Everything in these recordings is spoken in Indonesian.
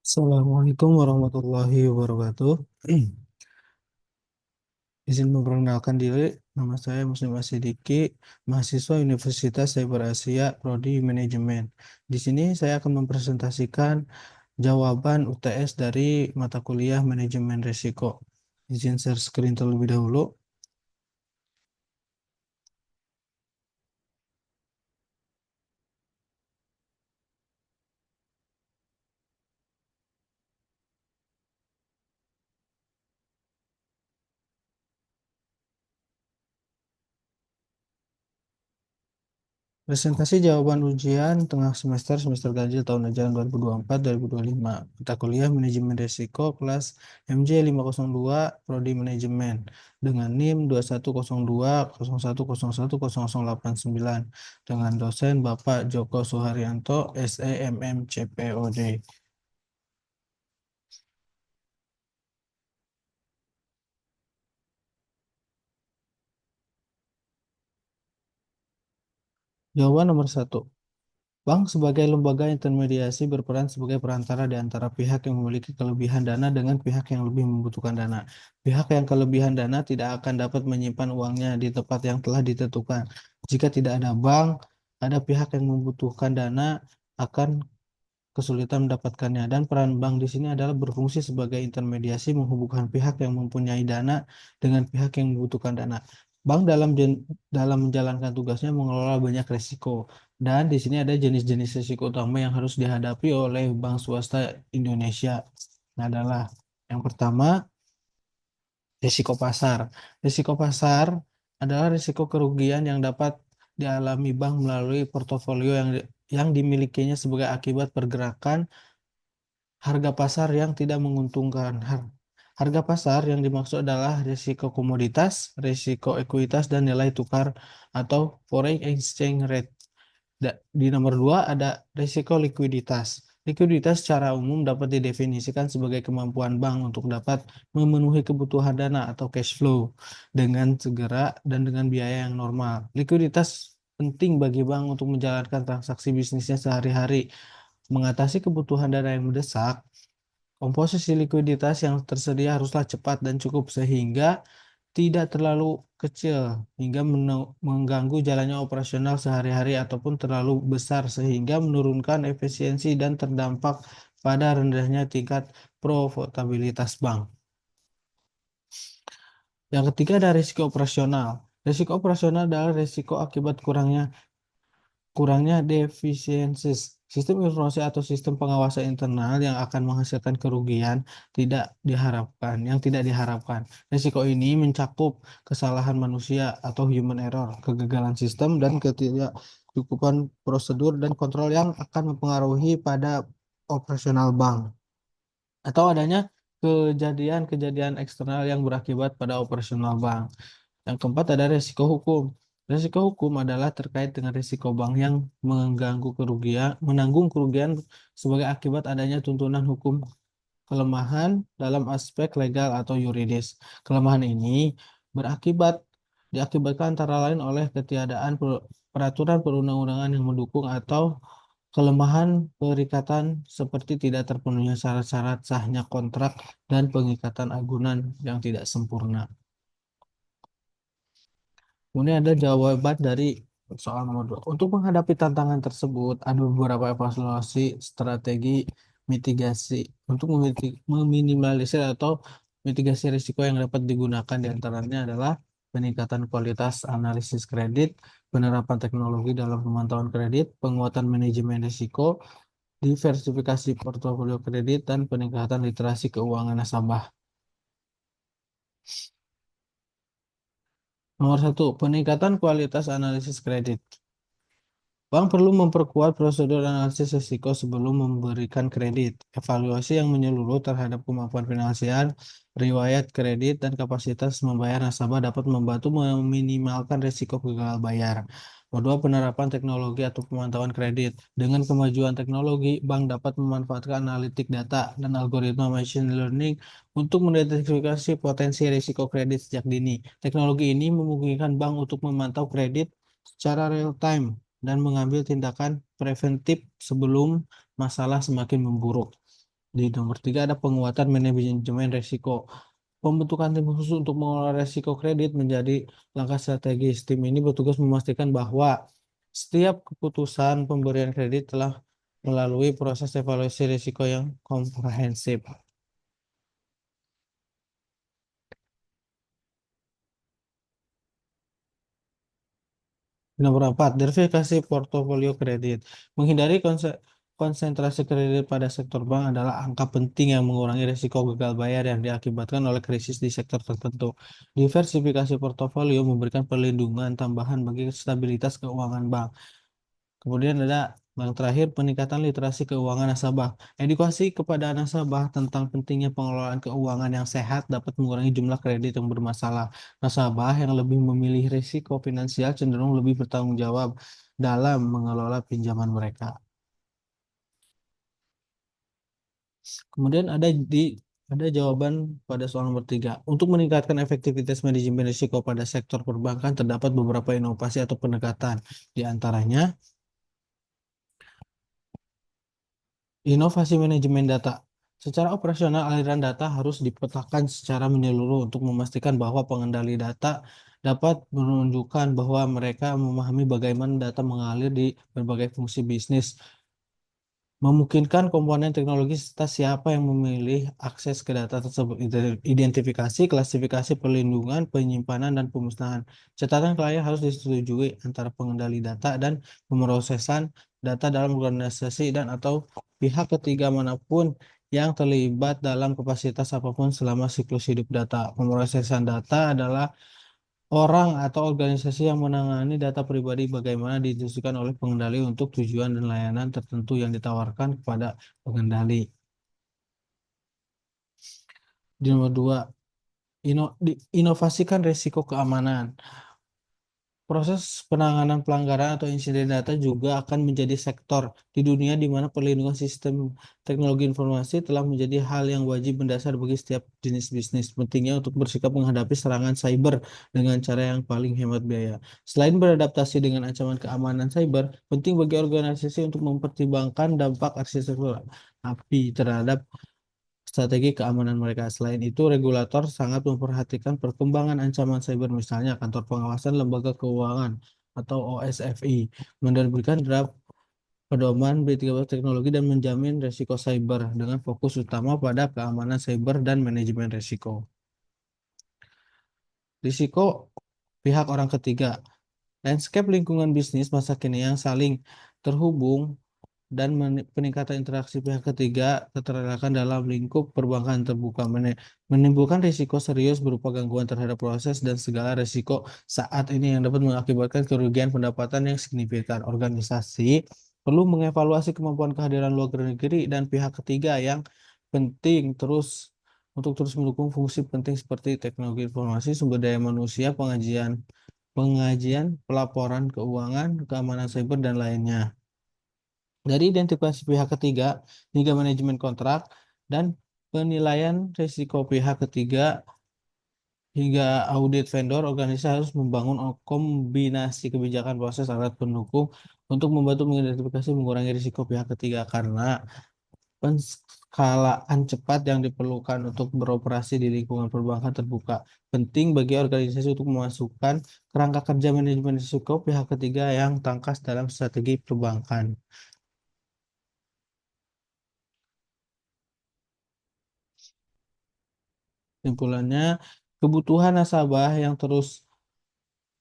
Assalamualaikum warahmatullahi wabarakatuh. Izin memperkenalkan diri, nama saya Muslim Asidiki, mahasiswa Universitas Cyber Asia, Prodi Manajemen. Di sini saya akan mempresentasikan jawaban UTS dari mata kuliah Manajemen Risiko. Izin share screen terlebih dahulu. Presentasi jawaban ujian tengah semester ganjil tahun ajaran 2024-2025. Mata kuliah Manajemen Risiko kelas MJ 502 Prodi Manajemen dengan NIM 210201010089 dengan dosen Bapak Joko Suharyanto SEMM CPOD. Jawaban nomor 1. Bank sebagai lembaga intermediasi berperan sebagai perantara di antara pihak yang memiliki kelebihan dana dengan pihak yang lebih membutuhkan dana. Pihak yang kelebihan dana tidak akan dapat menyimpan uangnya di tempat yang telah ditentukan. Jika tidak ada bank, ada pihak yang membutuhkan dana akan kesulitan mendapatkannya. Dan peran bank di sini adalah berfungsi sebagai intermediasi menghubungkan pihak yang mempunyai dana dengan pihak yang membutuhkan dana. Bank dalam menjalankan tugasnya mengelola banyak risiko. Dan di sini ada jenis-jenis risiko utama yang harus dihadapi oleh bank swasta Indonesia. Nah, adalah yang pertama, risiko pasar. Risiko pasar adalah risiko kerugian yang dapat dialami bank melalui portofolio yang dimilikinya sebagai akibat pergerakan harga pasar yang tidak menguntungkan. Harga pasar yang dimaksud adalah risiko komoditas, risiko ekuitas, dan nilai tukar atau foreign exchange rate. Di nomor dua ada risiko likuiditas. Likuiditas secara umum dapat didefinisikan sebagai kemampuan bank untuk dapat memenuhi kebutuhan dana atau cash flow dengan segera dan dengan biaya yang normal. Likuiditas penting bagi bank untuk menjalankan transaksi bisnisnya sehari-hari. Mengatasi kebutuhan dana yang mendesak, komposisi likuiditas yang tersedia haruslah cepat dan cukup sehingga tidak terlalu kecil hingga mengganggu jalannya operasional sehari-hari ataupun terlalu besar sehingga menurunkan efisiensi dan terdampak pada rendahnya tingkat profitabilitas bank. Yang ketiga ada risiko operasional. Risiko operasional adalah risiko akibat kurangnya defisiensi sistem informasi atau sistem pengawasan internal yang akan menghasilkan kerugian tidak diharapkan. Risiko ini mencakup kesalahan manusia atau human error, kegagalan sistem dan ketidakcukupan prosedur dan kontrol yang akan mempengaruhi pada operasional bank atau adanya kejadian-kejadian eksternal yang berakibat pada operasional bank. Yang keempat ada risiko hukum. Risiko hukum adalah terkait dengan risiko bank yang menanggung kerugian sebagai akibat adanya tuntunan hukum kelemahan dalam aspek legal atau yuridis. Kelemahan ini diakibatkan antara lain oleh ketiadaan peraturan perundang-undangan yang mendukung atau kelemahan perikatan seperti tidak terpenuhnya syarat-syarat sahnya kontrak dan pengikatan agunan yang tidak sempurna. Kemudian ada jawaban dari soal nomor 2. Untuk menghadapi tantangan tersebut, ada beberapa evaluasi strategi mitigasi untuk meminimalisir atau mitigasi risiko yang dapat digunakan di antaranya adalah peningkatan kualitas analisis kredit, penerapan teknologi dalam pemantauan kredit, penguatan manajemen risiko, diversifikasi portofolio kredit, dan peningkatan literasi keuangan nasabah. Nomor 1, peningkatan kualitas analisis kredit. Bank perlu memperkuat prosedur analisis risiko sebelum memberikan kredit. Evaluasi yang menyeluruh terhadap kemampuan finansial, riwayat kredit, dan kapasitas membayar nasabah dapat membantu meminimalkan risiko gagal bayar. Kedua, penerapan teknologi atau pemantauan kredit. Dengan kemajuan teknologi, bank dapat memanfaatkan analitik data dan algoritma machine learning untuk mengidentifikasi potensi risiko kredit sejak dini. Teknologi ini memungkinkan bank untuk memantau kredit secara real time dan mengambil tindakan preventif sebelum masalah semakin memburuk. Di nomor tiga ada penguatan manajemen risiko. Pembentukan tim khusus untuk mengelola risiko kredit menjadi langkah strategis. Tim ini bertugas memastikan bahwa setiap keputusan pemberian kredit telah melalui proses evaluasi risiko yang komprehensif. Nomor 4, diversifikasi portofolio kredit. Menghindari konsentrasi kredit pada sektor bank adalah angka penting yang mengurangi risiko gagal bayar yang diakibatkan oleh krisis di sektor tertentu. Diversifikasi portofolio memberikan perlindungan tambahan bagi stabilitas keuangan bank. Kemudian ada yang terakhir, peningkatan literasi keuangan nasabah. Edukasi kepada nasabah tentang pentingnya pengelolaan keuangan yang sehat dapat mengurangi jumlah kredit yang bermasalah. Nasabah yang lebih memilih risiko finansial cenderung lebih bertanggung jawab dalam mengelola pinjaman mereka. Kemudian ada jawaban pada soal nomor 3. Untuk meningkatkan efektivitas manajemen risiko pada sektor perbankan terdapat beberapa inovasi atau pendekatan. Di antaranya inovasi manajemen data. Secara operasional, aliran data harus dipetakan secara menyeluruh untuk memastikan bahwa pengendali data dapat menunjukkan bahwa mereka memahami bagaimana data mengalir di berbagai fungsi bisnis, memungkinkan komponen teknologi serta siapa yang memilih akses ke data tersebut, identifikasi, klasifikasi, perlindungan, penyimpanan, dan pemusnahan. Catatan klien harus disetujui antara pengendali data dan pemrosesan data dalam organisasi dan atau pihak ketiga manapun yang terlibat dalam kapasitas apapun selama siklus hidup data. Pemrosesan data adalah orang atau organisasi yang menangani data pribadi bagaimana ditujukan oleh pengendali untuk tujuan dan layanan tertentu yang ditawarkan kepada pengendali. Di nomor 2, inovasikan risiko keamanan. Proses penanganan pelanggaran atau insiden data juga akan menjadi sektor di dunia di mana perlindungan sistem teknologi informasi telah menjadi hal yang wajib mendasar bagi setiap jenis bisnis. Pentingnya untuk bersikap menghadapi serangan cyber dengan cara yang paling hemat biaya. Selain beradaptasi dengan ancaman keamanan cyber, penting bagi organisasi untuk mempertimbangkan dampak arsitektur API terhadap strategi keamanan mereka. Selain itu, regulator sangat memperhatikan perkembangan ancaman cyber, misalnya Kantor Pengawasan Lembaga Keuangan atau OSFI, menerbitkan draft pedoman B13 teknologi dan menjamin risiko cyber dengan fokus utama pada keamanan cyber dan manajemen risiko. Risiko pihak orang ketiga. Landscape lingkungan bisnis masa kini yang saling terhubung dan peningkatan interaksi pihak ketiga keterlekatan dalam lingkup perbankan terbuka menimbulkan risiko serius berupa gangguan terhadap proses dan segala risiko saat ini yang dapat mengakibatkan kerugian pendapatan yang signifikan. Organisasi perlu mengevaluasi kemampuan kehadiran luar negeri dan pihak ketiga yang penting untuk terus mendukung fungsi penting seperti teknologi informasi, sumber daya manusia, pengajian, pelaporan keuangan, keamanan cyber, dan lainnya. Dari identifikasi pihak ketiga hingga manajemen kontrak dan penilaian risiko pihak ketiga hingga audit vendor, organisasi harus membangun kombinasi kebijakan proses alat pendukung untuk membantu mengidentifikasi mengurangi risiko pihak ketiga karena penskalaan cepat yang diperlukan untuk beroperasi di lingkungan perbankan terbuka. Penting bagi organisasi untuk memasukkan kerangka kerja manajemen risiko pihak ketiga yang tangkas dalam strategi perbankan. Simpulannya, kebutuhan nasabah yang terus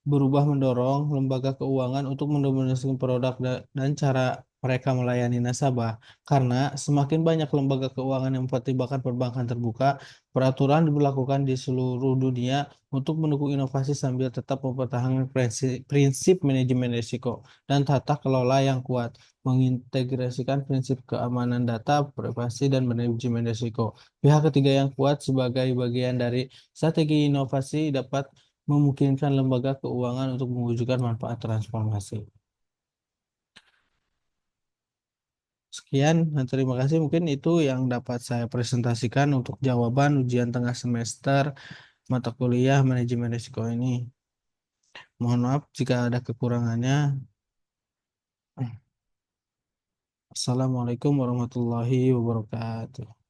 berubah mendorong lembaga keuangan untuk mendominasi produk dan cara mereka melayani nasabah. Karena semakin banyak lembaga keuangan yang mempertimbangkan perbankan terbuka, peraturan diberlakukan di seluruh dunia untuk mendukung inovasi sambil tetap mempertahankan prinsip manajemen risiko dan tata kelola yang kuat, mengintegrasikan prinsip keamanan data, privasi, dan manajemen risiko. Pihak ketiga yang kuat sebagai bagian dari strategi inovasi dapat memungkinkan lembaga keuangan untuk mewujudkan manfaat transformasi. Sekian, dan terima kasih. Mungkin itu yang dapat saya presentasikan untuk jawaban ujian tengah semester mata kuliah manajemen risiko ini. Mohon maaf jika ada kekurangannya. Assalamualaikum warahmatullahi wabarakatuh.